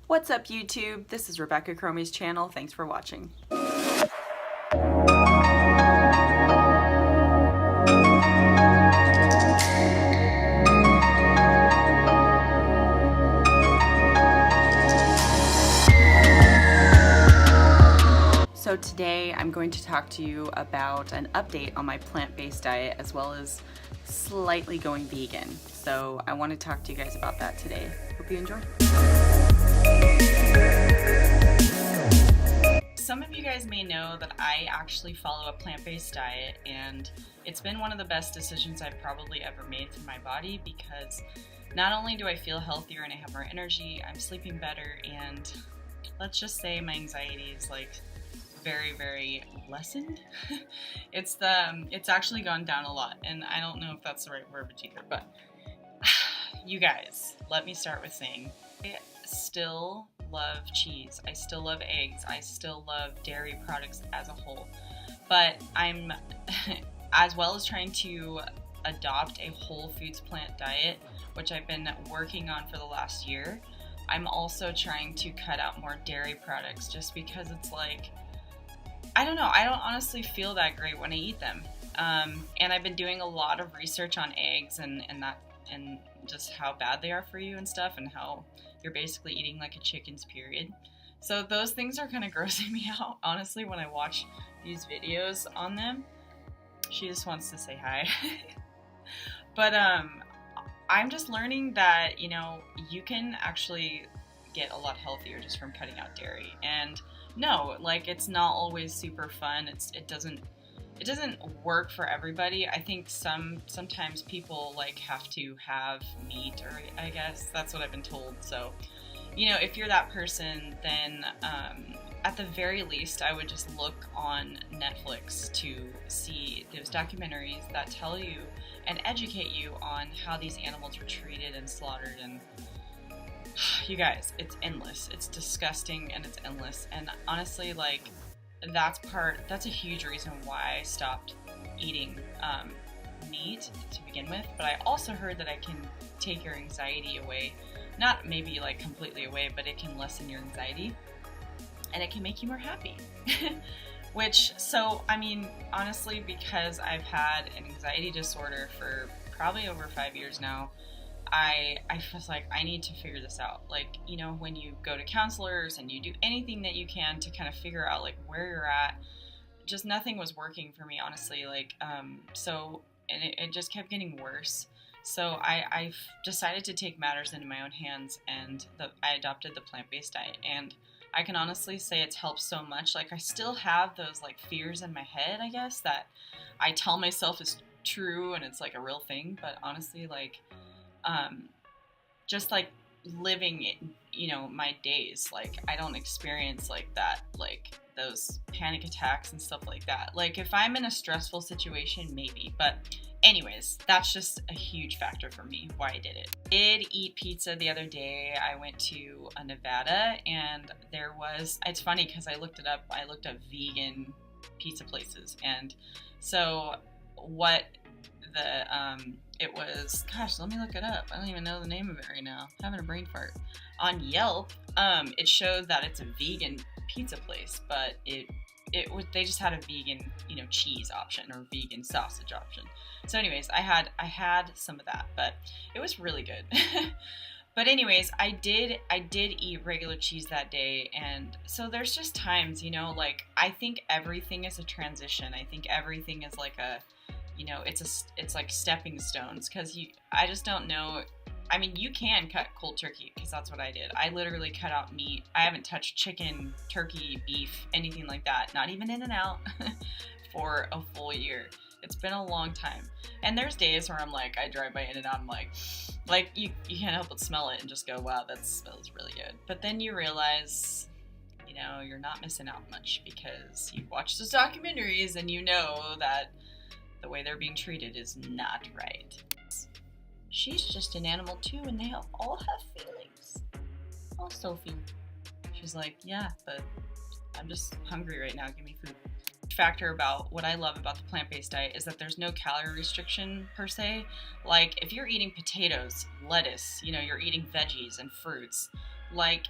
What's up, YouTube? This is Rebecca Cromie's channel. Thanks for watching. So today I'm going to talk to you about an update on my plant-based diet as well as slightly going vegan. So I want to talk to you guys about that today. Hope you enjoy. Some of you guys may know that I actually follow a plant-based diet, and it's been one of the best decisions I've probably ever made for my body because not only do I feel healthier and I have more energy, I'm sleeping better, and let's just say my anxiety is like very lessened. It's actually gone down a lot, and I don't know if that's the right verbiage either, but you guys, let me start with saying I still love cheese, I still love eggs, I still love dairy products as a whole, but I'm as well as trying to adopt a whole foods plant diet, which I've been working on for the last year. I'm also trying to cut out more dairy products just because it's like, I don't know, I don't honestly feel that great when I eat them. And I've been doing a lot of research on eggs and just how bad they are for you and stuff, and how you're basically eating like a chicken's period. So those things are kind of grossing me out, honestly, when I watch these videos on them. She just wants to say hi. But I'm just learning that, you know, you can actually get a lot healthier just from cutting out dairy. And no, like, it's not always super fun. It doesn't work for everybody. I think sometimes people like have to have meat, or I guess that's what I've been told. So, you know, if you're that person, then at the very least, I would just look on Netflix to see those documentaries that tell you and educate you on how these animals were treated and slaughtered. And you guys, it's endless. It's disgusting and it's endless. And honestly, like, that's a huge reason why I stopped eating meat to begin with. But I also heard that I can take your anxiety away. Not maybe like completely away, but it can lessen your anxiety and it can make you more happy. So, I mean, honestly, because I've had an anxiety disorder for probably over 5 years now, I was like, I need to figure this out. Like, you know, when you go to counselors and you do anything that you can to kind of figure out like where you're at, just nothing was working for me, honestly. Like, and it just kept getting worse. So I've decided to take matters into my own hands, and I adopted the plant-based diet, and I can honestly say it's helped so much. Like, I still have those like fears in my head, I guess, that I tell myself is true and it's like a real thing, but honestly, like, just like living, you know, my days, like, I don't experience like that, like those panic attacks and stuff like that. Like, if I'm in a stressful situation, maybe, but anyways, that's just a huge factor for me why I did it. I did eat pizza the other day. I went to Nevada, and it's funny because I looked up vegan pizza places, and so what it was, gosh, let me look it up. I don't even know the name of it right now. I'm having a brain fart. On Yelp, it showed that it's a vegan pizza place, but they just had a vegan, you know, cheese option or vegan sausage option. So anyways, I had some of that, but it was really good. But anyways, I did eat regular cheese that day, and so there's just times, you know, like, I think everything is a transition. I think everything is like a, you know, it's like stepping stones, because I just don't know. I mean, you can cut cold turkey, because that's what I did. I literally cut out meat. I haven't touched chicken, turkey, beef, anything like that, not even In-N-Out, for a full year. It's been a long time. And there's days where I'm like, I drive by In-N-Out, I'm like you can't help but smell it and just go, wow, that smells really good. But then you realize, you know, you're not missing out much, because you've watched those documentaries and you know that the way they're being treated is not right. She's just an animal too, and they all have feelings. Oh, Sophie. She's like, yeah, but I'm just hungry right now. Give me food. Factor about what I love about the plant-based diet is that there's no calorie restriction per se. Like, if you're eating potatoes, lettuce, you know, you're eating veggies and fruits, like,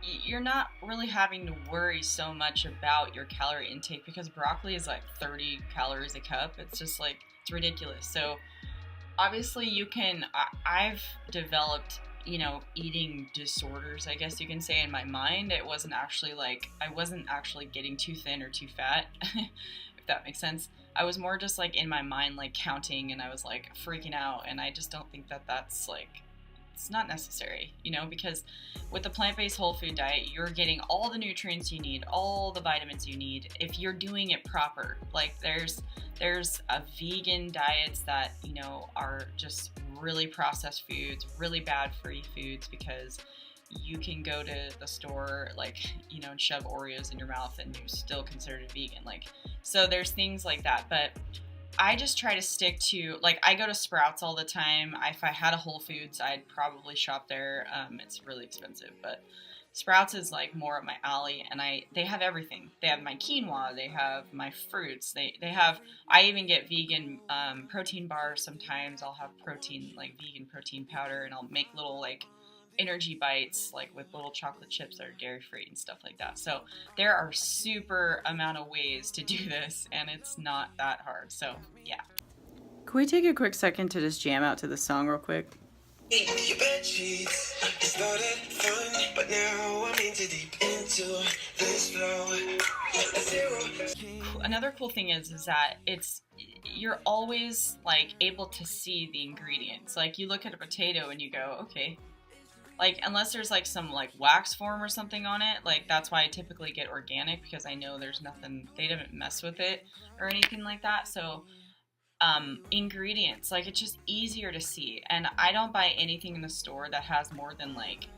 you're not really having to worry so much about your calorie intake, because broccoli is like 30 calories a cup. It's just like, it's ridiculous. So obviously you can, I've developed, eating disorders, I guess you can say, in my mind. It wasn't actually like, I wasn't actually getting too thin or too fat, if that makes sense. I was more just like in my mind, like counting, and I was like freaking out. And I just don't think that that's like, it's not necessary, because with the plant-based whole food diet, you're getting all the nutrients you need, all the vitamins you need, if you're doing it proper. Like there's a vegan diets that, are just really processed foods, really bad for you foods, because you can go to the store, like, and shove Oreos in your mouth and you're still considered a vegan. Like, so there's things like that. But I just try to stick to, like, I go to Sprouts all the time. If I had a Whole Foods, I'd probably shop there. It's really expensive, but Sprouts is like more up my alley, and they have everything. They have my quinoa, they have my fruits, they have, I even get vegan protein bars sometimes. I'll have protein, like vegan protein powder, and I'll make little like energy bites, like with little chocolate chips that are dairy free and stuff like that. So there are super amount of ways to do this, and it's not that hard. So yeah. Can we take a quick second to just jam out to the song real quick? Your bed sheets, it started fun, but now I'm into deep into this flow. Another cool thing is that you're always like able to see the ingredients. Like you look at a potato and you go, okay, like unless there's like some like wax form or something on it, like that's why I typically get organic, because I know there's nothing, they didn't mess with it or anything like that. So ingredients, like it's just easier to see. And I don't buy anything in the store that has more than like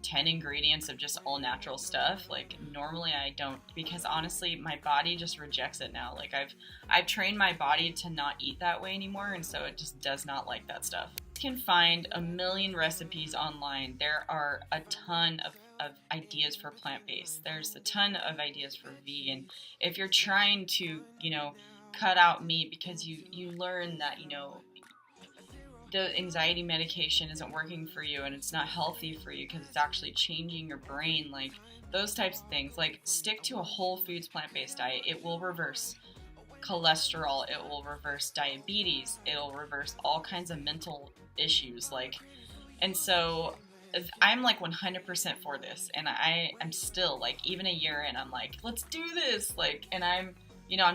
10 ingredients of just all natural stuff. Like normally I don't, because honestly my body just rejects it now. Like I've trained my body to not eat that way anymore, and so it just does not like that stuff. You can find a million recipes online. There are a ton of ideas for plant-based. There's a ton of ideas for vegan. If you're trying to, cut out meat because you learn that, the anxiety medication isn't working for you and it's not healthy for you because it's actually changing your brain, like those types of things, like stick to a whole foods plant-based diet. It will reverse cholesterol, it will reverse diabetes, it'll reverse all kinds of mental issues, like, and so I'm like 100% for this, and I'm still like, even a year in, I'm like, let's do this, like, and I'm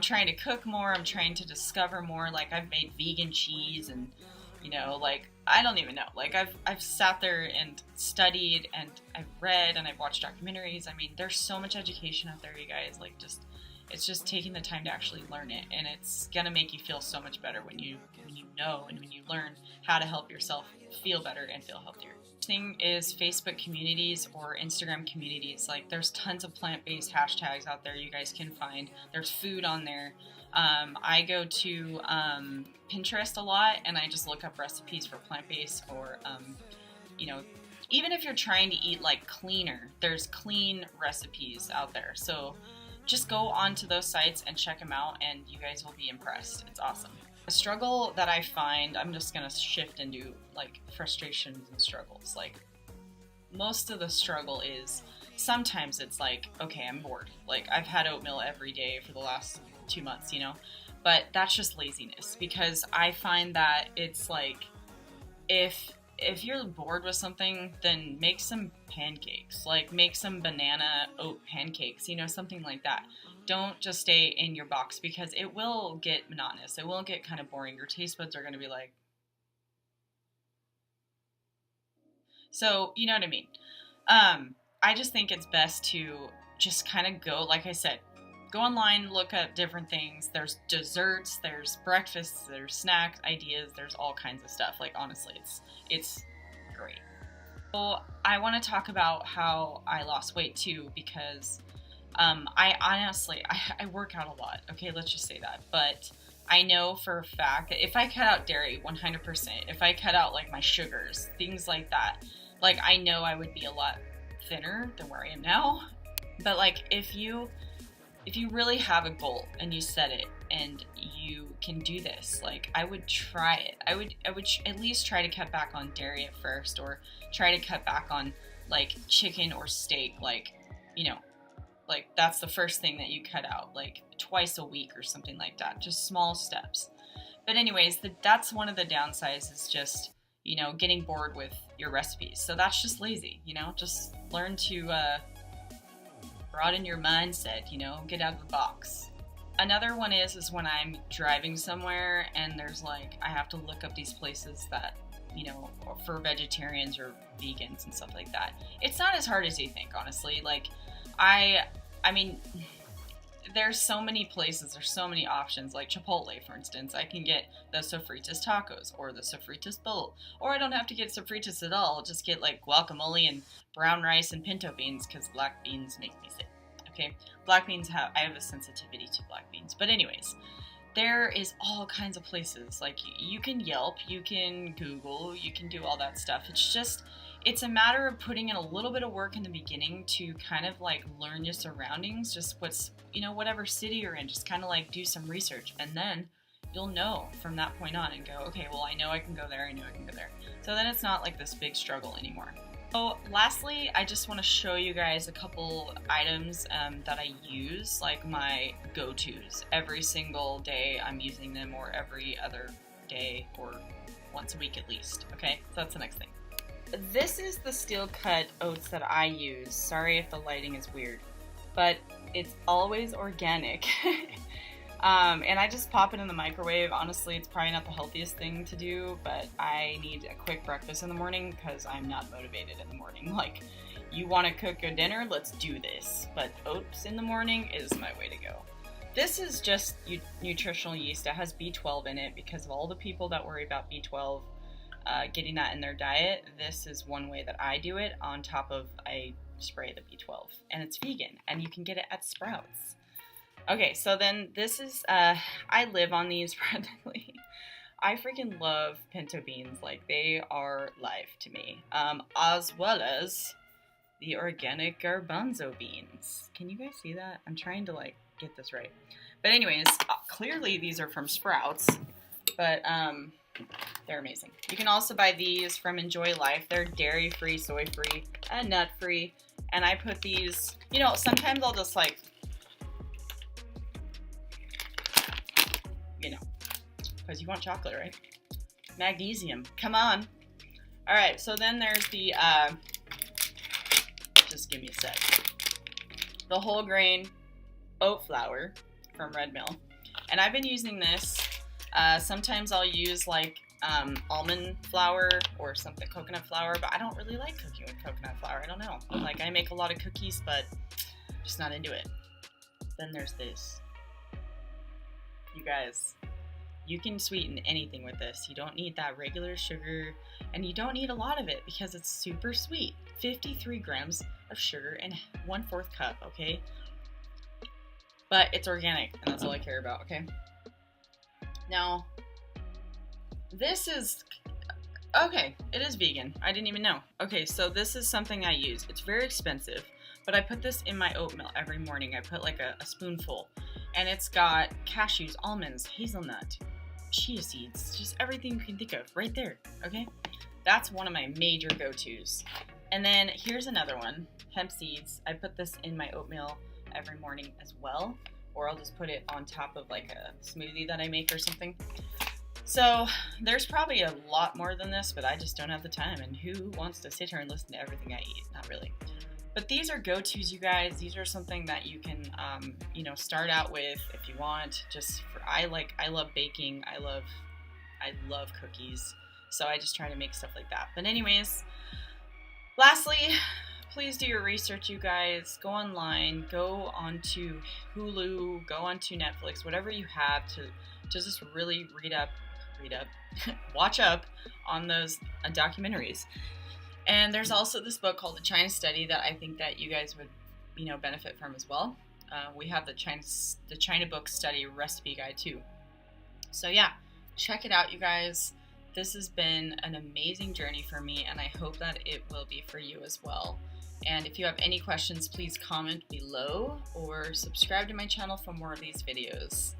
trying to cook more, I'm trying to discover more. Like I've made vegan cheese, and like I don't even know, like I've sat there and studied, and I've read, and I've watched documentaries. I mean, there's so much education out there, you guys. Like it's just taking the time to actually learn it, and it's gonna make you feel so much better when you know and when you learn how to help yourself feel better and feel healthier. Thing is Facebook communities or Instagram communities. Like there's tons of plant-based hashtags out there you guys can find. There's food on there. I go to Pinterest a lot, and I just look up recipes for plant-based, or even if you're trying to eat like cleaner, there's clean recipes out there. So just go onto those sites and check them out, and you guys will be impressed. It's awesome. A struggle that I find, I'm just going to shift into like frustrations and struggles. Like most of the struggle is sometimes it's like, okay, I'm bored. Like I've had oatmeal every day for the last 2 months, but that's just laziness, because I find that it's like, if you're bored with something, then make some pancakes, like make some banana oat pancakes, something like that. Don't just stay in your box, because it will get monotonous. It will get kind of boring. Your taste buds are going to be like, so you know what I mean? I just think it's best to just kind of go, like I said, go online, look up different things. There's desserts, there's breakfasts, there's snacks, ideas, there's all kinds of stuff. Like honestly, it's great. So I want to talk about how I lost weight too, because I honestly, I work out a lot. Okay, let's just say that. But I know for a fact that if I cut out dairy 100%, if I cut out like my sugars, things like that, like I know I would be a lot thinner than where I am now. But like if you really have a goal and you set it and you can do this, like I would try it. I would at least try to cut back on dairy at first, or try to cut back on like chicken or steak, like, you know, like that's the first thing that you cut out, like twice a week or something like that. Just small steps. But anyways, that's one of the downsides, is just, you know, getting bored with your recipes. So that's just lazy, you know, just learn to broaden your mindset, you know, get out of the box. Another one is when I'm driving somewhere and there's like, I have to look up these places that, you know, for vegetarians or vegans and stuff like that. It's not as hard as you think, honestly. Like, I mean, there's so many places, there's so many options, like Chipotle, for instance. I can get the sofritas tacos or the sofritas bowl, or I don't have to get sofritas at all. I'll just get like guacamole and brown rice and pinto beans, because black beans make me sick. Okay, black beans I have a sensitivity to black beans. But anyways, there is all kinds of places. Like, you can Yelp, you can Google, you can do all that stuff. It's a matter of putting in a little bit of work in the beginning to kind of like learn your surroundings, just what's, you know, whatever city you're in, just kind of like do some research, and then you'll know from that point on and go, okay, well, I know I can go there, I know I can go there. So then it's not like this big struggle anymore. So lastly, I just want to show you guys a couple items that I use, like my go-tos. Every single day I'm using them, or every other day, or once a week at least. Okay, so that's the next thing. This is the steel cut oats that I use. Sorry if the lighting is weird, but it's always organic. And I just pop it in the microwave. Honestly, it's probably not the healthiest thing to do, but I need a quick breakfast in the morning because I'm not motivated in the morning. Like, you want to cook your dinner? Let's do this. But oats in the morning is my way to go. This is just nutritional yeast. It has B12 in it because of all the people that worry about B12 getting that in their diet. This is one way that I do it, on top of I spray the B12. And it's vegan, and you can get it at Sprouts. Okay, so then this is, I live on these practically. I freaking love pinto beans. Like, they are life to me. As well as the organic garbanzo beans. Can you guys see that? I'm trying to, like, get this right. But anyways, clearly these are from Sprouts, but they're amazing. You can also buy these from Enjoy Life. They're dairy-free, soy-free, and nut-free. And I put these, you know, sometimes I'll just, like, you know, because you want chocolate, right? Magnesium, come on. All right, so then there's the, just give me a sec. The whole grain oat flour from Red Mill. And I've been using this. Sometimes I'll use like almond flour or something, coconut flour, but I don't really like cooking with coconut flour. I don't know. Like, I make a lot of cookies, but just not into it. Then there's this. You guys, you can sweeten anything with this. You don't need that regular sugar, and you don't need a lot of it because it's super sweet. 53 grams of sugar and 1/4 cup, okay? But it's organic, and that's all I care about, okay? Now, this is, okay, it is vegan. I didn't even know. Okay, so this is something I use. It's very expensive, but I put this in my oatmeal every morning. I put like a spoonful, and it's got cashews, almonds, hazelnut, chia seeds, just everything you can think of right there, okay? That's one of my major go-tos. And then here's another one, hemp seeds. I put this in my oatmeal every morning as well, or I'll just put it on top of like a smoothie that I make or something. So there's probably a lot more than this, but I just don't have the time, and who wants to sit here and listen to everything I eat? Not really. But these are go-tos, you guys. These are something that you can, you know, start out with if you want. Just for, I love baking. I love cookies. So I just try to make stuff like that. But anyways, lastly, please do your research, you guys. Go online, go onto Hulu, go onto Netflix, whatever you have to just really read up, watch up on those documentaries. And there's also this book called The China Study that I think that you guys would, you know, benefit from as well. We have the China Book Study Recipe Guide too. So yeah, check it out, you guys. This has been an amazing journey for me, and I hope that it will be for you as well. And if you have any questions, please comment below or subscribe to my channel for more of these videos.